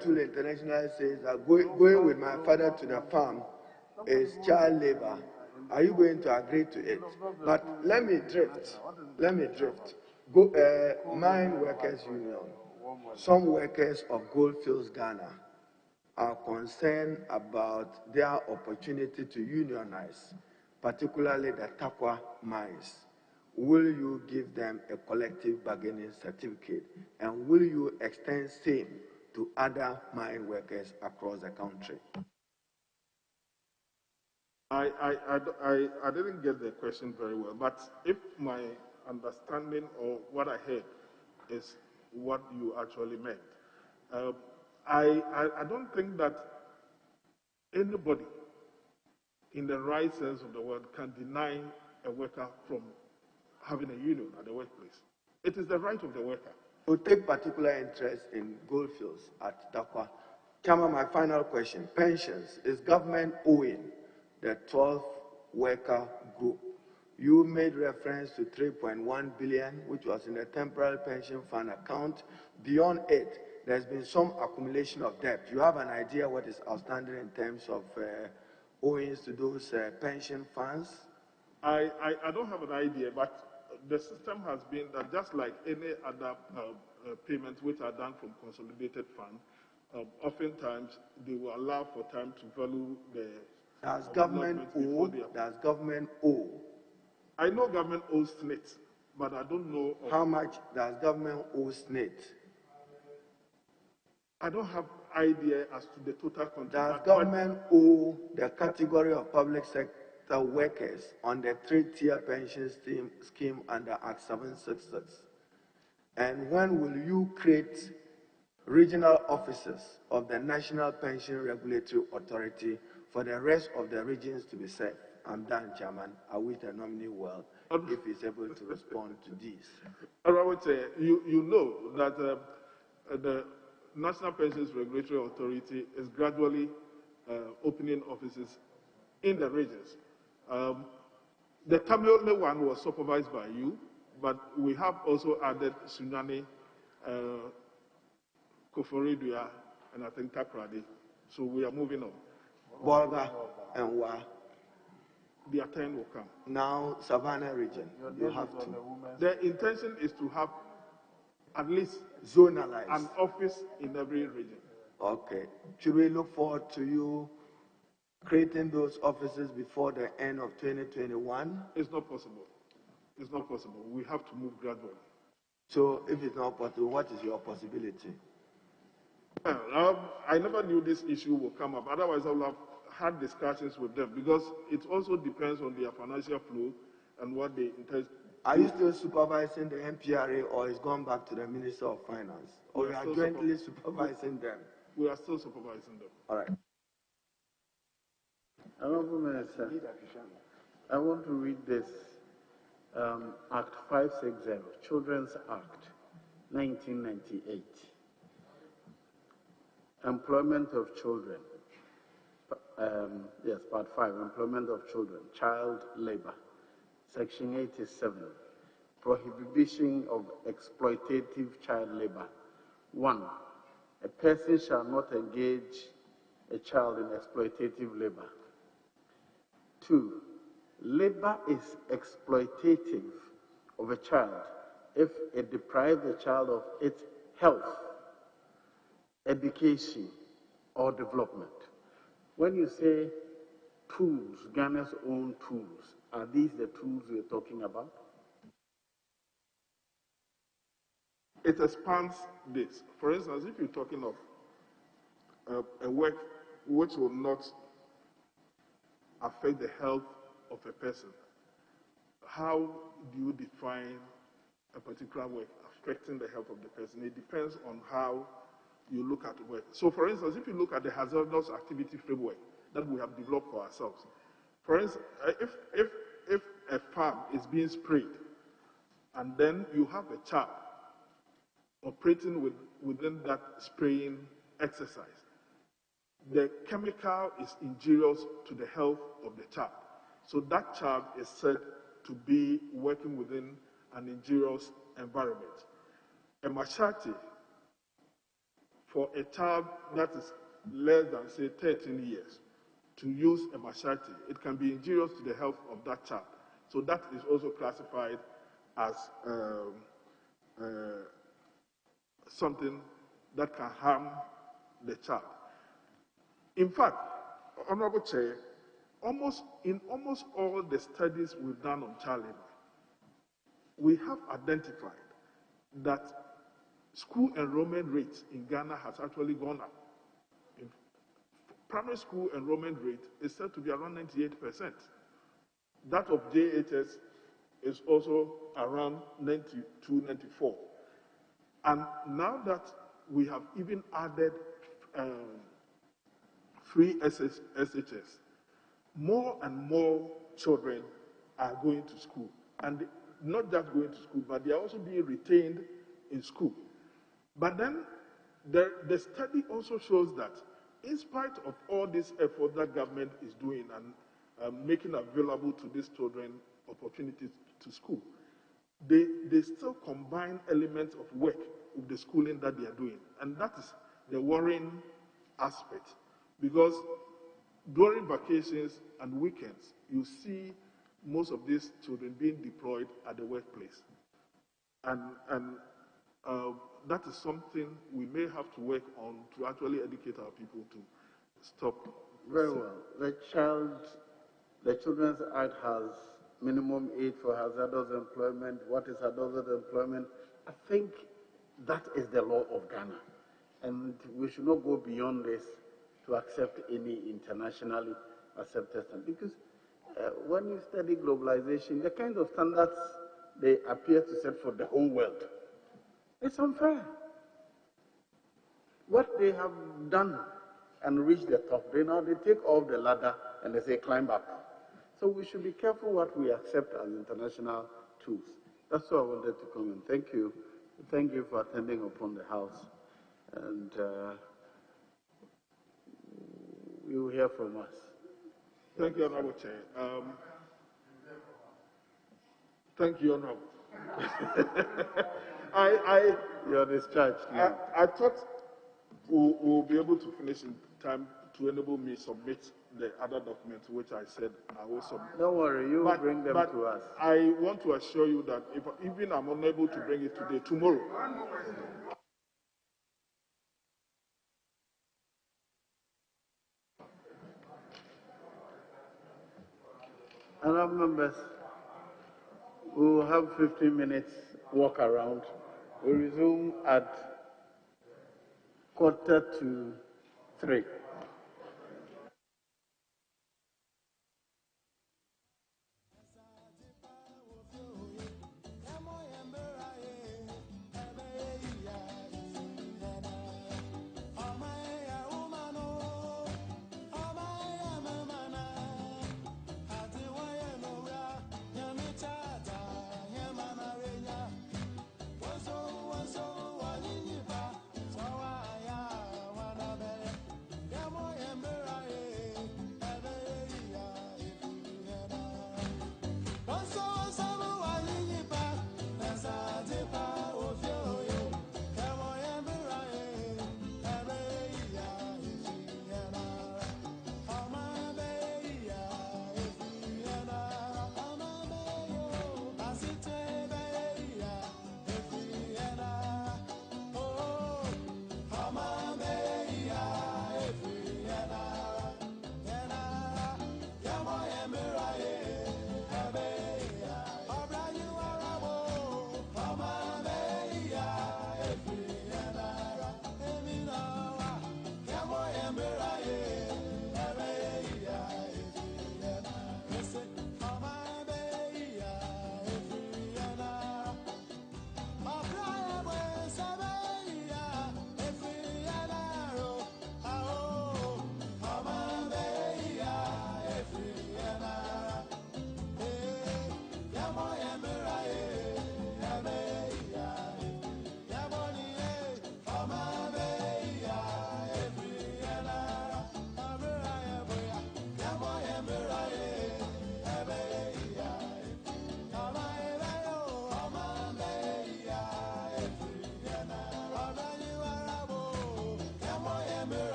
Tool International says that going with my father to the farm is child labor. Are you going to agree to it? But let me drift. Mine Workers Union, some workers of Goldfields, Ghana, are concerned about their opportunity to unionize, particularly the Takwa mines. Will you give them a collective bargaining certificate? And will you extend same to other mine workers across the country? I didn't get the question very well, but if my understanding or what I heard is what you actually meant, I don't think that anybody in the right sense of the word can deny a worker from having a union at the workplace. It is the right of the worker. We take particular interest in Goldfields at Takwa. Chama, my final question. Pensions. Is government owing the 12th worker group? You made reference to 3.1 billion, which was in the temporary pension fund account. Beyond it, there's been some accumulation of debt. You have an idea what is outstanding in terms of owings to those pension funds? I don't have an idea, but the system has been that just like any other payments which are done from consolidated fund, oftentimes they will allow for time to value the. Does government owe? I know government owes SNIT, but I don't know. How much does government owe SNIT? I don't have idea as to the total contract. Does government owe the category of public sector workers on the 3-tier pension scheme under Act 766? And when will you create regional offices of the National Pension Regulatory Authority for the rest of the regions to be served? I'm done, Chairman. I wish the nominee well if he's able to respond to this. I would say, you know that the National Pensions Regulatory Authority is gradually opening offices in the regions. The Tamil one was supervised by you, but we have also added Sunani, Koforidua, and I think Takradi. So we are moving on. Bolga and Wa. The turn will come. Now, Savannah region, you have to. The intention is to have at least zonalized an office in every region. Okay. Should we look forward to you creating those offices before the end of 2021? It's not possible. It's not possible. We have to move gradually. So, if it's not possible, what is your possibility? I never knew this issue will come up. Otherwise, I would have had discussions with them because it also depends on their financial flow and what they intend. Are you still supervising the MPRA, or it's gone back to the Minister of Finance? Or you are jointly supervising them? We are still supervising them. All right. Honorable Minister, I want to read this Act 560, Children's Act, 1998. Employment of children. Yes, Part 5, Employment of Children, Child Labor. Section 87, Prohibition of Exploitative Child Labor. 1. A person shall not engage a child in exploitative labor. 2. Labor is exploitative of a child if it deprives the child of its health, education, or development. When you say tools, Ghana's own tools, are these the tools we're talking about? It expands this. For instance, if you're talking of a work which will not affect the health of a person, how do you define a particular work affecting the health of the person? It depends on how you look at the work. So, for instance, if you look at the hazardous activity framework that we have developed for ourselves, for instance, if a farm is being sprayed, and then you have a child operating within that spraying exercise, the chemical is injurious to the health of the child. So that child is said to be working within an injurious environment. A machete for a child that is less than, say, 13 years to use a machete, it can be injurious to the health of that child. So that is also classified as something that can harm the child. In fact, Honorable Chair, in almost all the studies we've done on child labor, we have identified that school enrollment rates in Ghana has actually gone up. Primary school enrollment rate is said to be around 98%. That of JHS is also around 92, 94. And now that we have even added free SHS, more and more children are going to school. And not just going to school, but they are also being retained in school. But then the study also shows that in spite of all this effort that government is doing and making available to these children opportunities to school, they still combine elements of work with the schooling that they are doing. And that is the worrying aspect, because during vacations and weekends, you see most of these children being deployed at the workplace. And that is something we may have to work on to actually educate our people to stop. Very well. The Children's Act has minimum age for hazardous employment. What is hazardous employment? I think that is the law of Ghana. And we should not go beyond this to accept any internationally accepted standard. Because when you study globalization, the kind of standards they appear to set for the whole world, it's unfair. What they have done and reached the top, they take off the ladder and they say climb up. So we should be careful what we accept as international tools. That's what I wanted to comment. Thank you. Thank you for attending upon the House. And you will hear from us. Thank you, Honorable Chair. Thank you, Honorable. You are discharged now. I thought we'll be able to finish in time to enable me submit the other documents, which I said I will submit. Don't worry, you will bring them to us. I want to assure you that if even I'm unable to bring it today, tomorrow. Honourable members, we will have 15 minutes walk around. We resume at 2:45.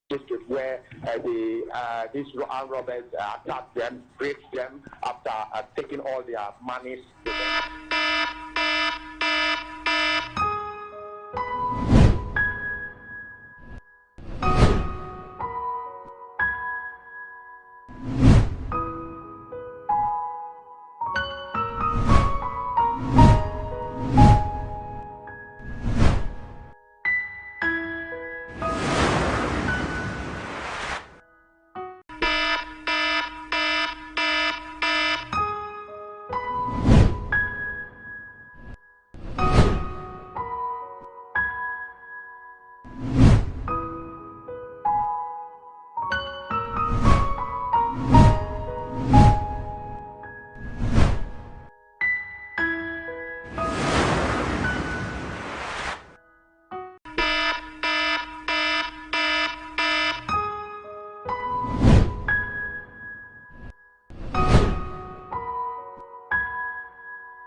district where these armed robbers attack them, break them after taking all their monies.